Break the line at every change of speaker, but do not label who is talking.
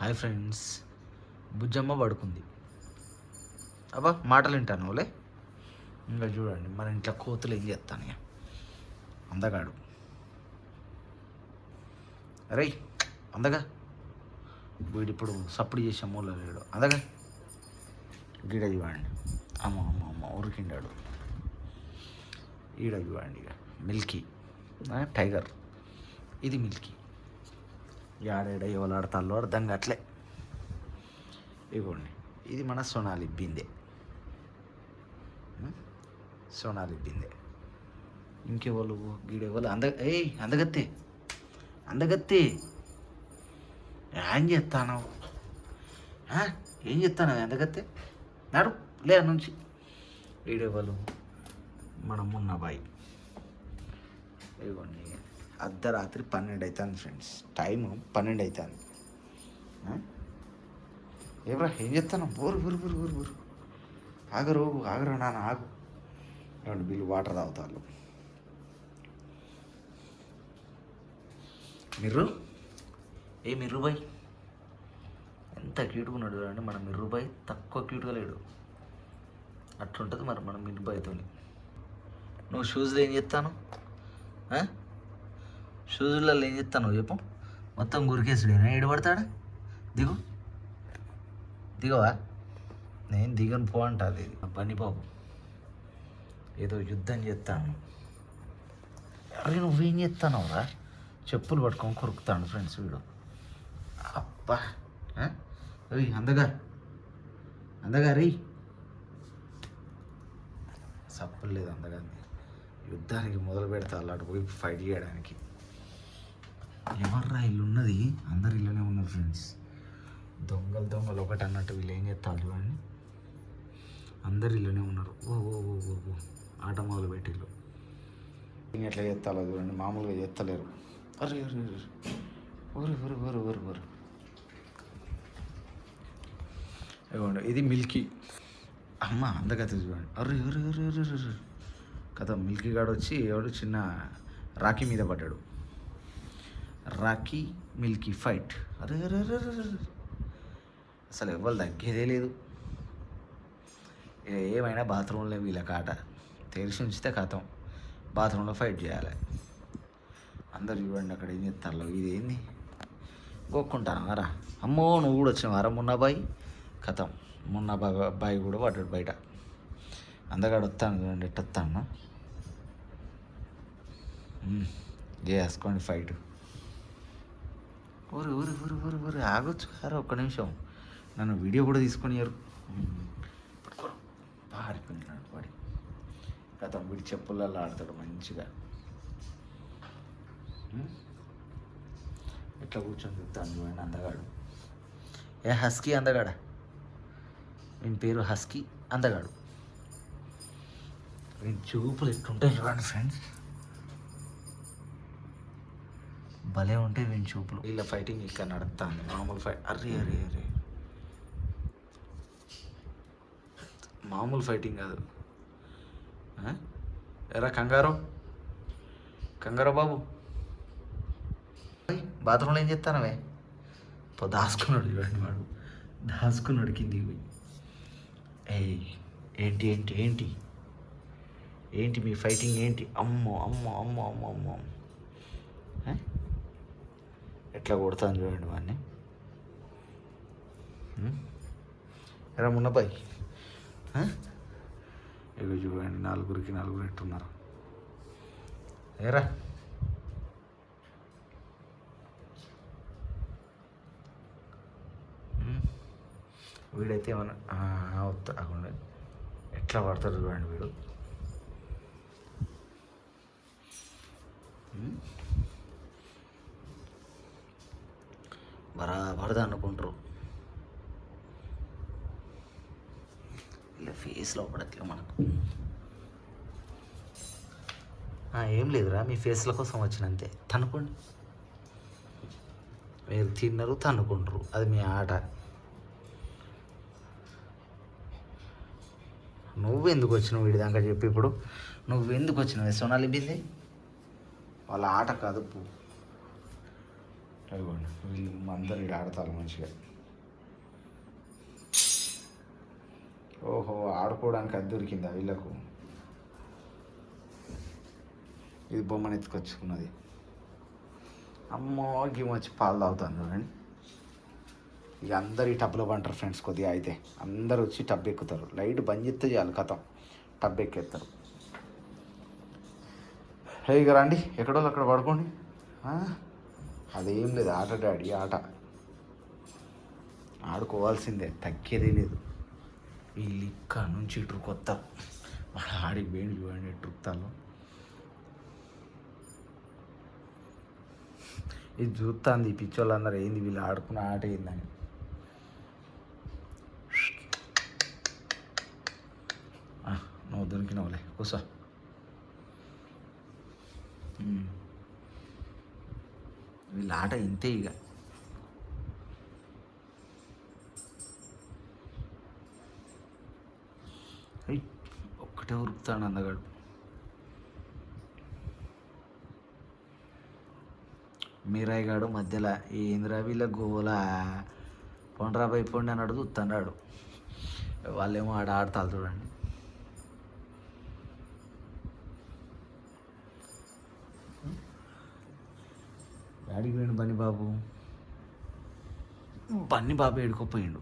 Hi friends, Bujjamma పడుకుంది. అబ్బా మాటలు వింటాను ఓలే. ఇంకా చూడండి మన ఇంట్లో కోతులు ఏం చేస్తాను. ఇక అందగాడు అరే అందగా వీడిప్పుడు సప్పుడు చేసే మూల లేడు. అందగా గీడ చూడండి. అమ్మ అమ్మ అమ్మ ఉరికిండాడు. ఈడ చూడండి. ఇక మిల్కీ టైగర్, ఇది మిల్కీ. ఆడేడ ఎవరు ఆడతాలో అర్థం కావట్లే. ఇవ్వండి, ఇది మన సోనాలి బిందె. సోనాలి బిందె. ఇంకెవరు గీడెవరు అందగత్తే అందగత్తే ఏం చేస్తాను, ఏం చేస్తాను అందగత్తే నాడు లే నుంచి. వీడెవరు మన మున్నాబాయి. ఇవ్వండి, అర్ధరాత్రి 12 అవుతుంది ఫ్రెండ్స్. టైము 12 అవుతుంది. ఏమరా ఏం చెప్తాను? Bore bore bore bore bore ఆగరు నాన్న ఆగు. ఏమండి వీళ్ళు వాటర్ తాగుతారు. మిర్రు బాయ్ ఎంత క్యూట్గా ఉన్నాడు చూడండి. మన మిర్రు బాయ్ తక్కువ క్యూట్గా లేడు. అట్లుంటుంది మరి మన మిర్రు బాయ్తో. నువ్వు షూస్లో ఏం చెప్తాను? షూజులలో ఏం చెప్తాను చెప్పు? మొత్తం గురికేసుడేనా? ఏడబడతాడా? దిగవా? నేను దిగను పో అంటుంది బండి బాబు. ఏదో యుద్ధం చేస్తాను. అరే నువ్వేం చేస్తానవరా? చెప్పులు పట్టుకొని కొరుకుతాను ఫ్రెండ్స్ వీడు. అబ్బా అందగా రీ సప్పులు లేదు. అందగా యుద్ధానికి మొదలు పెడతా అల్లాడు పోయి ఫైట్ చేయడానికి. ఎవర్రా ఇల్లు ఉన్నది? అందరు ఇల్లునే ఉన్నారు ఫ్రెండ్స్. దొంగలు ఒకటి అన్నట్టు వీళ్ళు ఏం చేస్తారు చూడండి. అందరు ఇల్లునే ఉన్నారు. ఓ ఓ ఓ ఓ ఓ ఆట మొదలు పెట్టిల్లు. ఎట్లా చేస్తాలో చూడండి, మామూలుగా చేస్తలేరు. అరే అరే ఊరు ఊరు ఊరు ఊరు ఊరు. ఇవ్వండి, ఇది మిల్కీ. అమ్మ అందగత చూడండి. అర్రే అరే అరే అరే అరే కథ. మిల్కీ గాడు వచ్చి ఎవడు చిన్న రాఖీ మీద పడ్డాడు. Rakhi Milky fight. అరే అరే అరే అసలు ఎవరు తగ్గేదే లేదు. ఏమైనా బాత్రూంలో వీళ్ళ కాట తెరిచి ఉంచితే కథం. బాత్రూంలో ఫైట్ చేయాలి. అందరు చూడండి అక్కడ ఏం చెప్తారు. ఇది ఏంది గోక్కుంటాను రా. అమ్మో నువ్వు కూడా వచ్చినావారా మున్నాబాయి? కథం. మున్నాబాయి కూడా పడ్డాడు బయట. అందగాడు వస్తాను చూడండి ఎట్ట వస్తాను. వేసుకోండి ఫైట్. ఊరు ఆగొచ్చు కారా ఒక్క నిమిషం. నన్ను వీడియో కూడా తీసుకొనియారు. పారిపోయినాడు వాడి. గతం వీడి చెప్పులలో ఆడతాడు మంచిగా. ఎట్లా కూర్చొని చూస్తాను చూడండి అందగాడు. హస్కీ అందగాడా? వీని పేరు హస్కీ అందగాడు. వీని చూపులు ఎట్లుంటాయి చూడండి ఫ్రెండ్స్. భలే ఉంటాయి వీని చూపులు. వీళ్ళ ఫైటింగ్ ఇక్కడ నడుస్తాను మామూలు ఫైట్. అరే అరే అరే మామూలు ఫైటింగ్ కాదు. ఎరా కంగారో బాబు, బాత్రూంలో ఏం చెప్తానవే? దాసుకున్నాడు చూడండి వాడు. దాసుకున్నాడు కిందికి పోయి. ఏంటి ఏంటి ఏంటి ఏంటి మీ ఫైటింగ్ ఏంటి? అమ్మో అమ్మో అమ్మో అమ్మో అమ్మో ఎట్లా కొడతాను చూడండి వాడిని. ఎరా మున్నబాయ్, ఇక చూడండి నలుగురికి నలుగురు ఎట్టున్నారు. ఏరా వీడైతే ఏమన్నా వస్తా ఎట్లా పడతాడు చూడండి వీడు. బరద అనుకుంటారు. ఇలా ఫేస్లో పడట్లే మనకు. ఏం లేదురా, మీ ఫేస్ల కోసం వచ్చినంతే. తనుకోండి, మీరు తిన్నారు తన్నుకుంటారు, అది మీ ఆట. నువ్వెందుకు వచ్చినావు వీడి దాకా చెప్పి? ఇప్పుడు నువ్వెందుకు వచ్చినావు? సోనాలి బిందె వాళ్ళ ఆట కాదు. అదిగోండి వీళ్ళు అందరు ఇక్కడ ఆడతారు మంచిగా. ఓహో, ఆడుకోవడానికి అది దొరికిందా వీళ్ళకు? ఇది బొమ్మను ఎత్తుకొచ్చుకున్నది. అమ్మో గిమ్ వచ్చి పాలు తాగుతాను చూడండి. ఇక అందరు ఈ టబ్లో పంటారు ఫ్రెండ్స్. కొద్దిగా అయితే అందరు వచ్చి టబ్ ఎక్కుతారు. లైట్ బంద్ చేస్తే చాలు కథం టబ్ ఎక్కేస్తారు. హే ఇక రండి, ఎక్కడో అక్కడ పడుకోండి. అదేం లేదు, ఆట డాడీ ఆట ఆడుకోవాల్సిందే, తగ్గేదే లేదు. వీళ్ళు ఇక్కడ నుంచి ఇటు కొత్త ఆడికి వేడి చూడండి ఎట్టుతాను. ఇది చూస్తుంది పిచ్చోళ్ళందరూ, ఏంది వీళ్ళు ఆడుకున్న ఆట ఏందని. నువ్వు దొరికినవులే, కూసో. వీళ్ళ ఆట ఇంతే ఇక. ఒక్కటే ఉరుకుతాడు అందగాడు. మీరాయి గాడు మధ్యలో ఏందిరా వీళ్ళ గోల, పొండ్రా బై పొండి అని అడుగుతున్నాడు. వాళ్ళేమో ఆడతారు చూడండి. డాడీకి పోయిండు బన్నీ బాబు. బన్నీ బాబు ఏడుకోపోయిండు.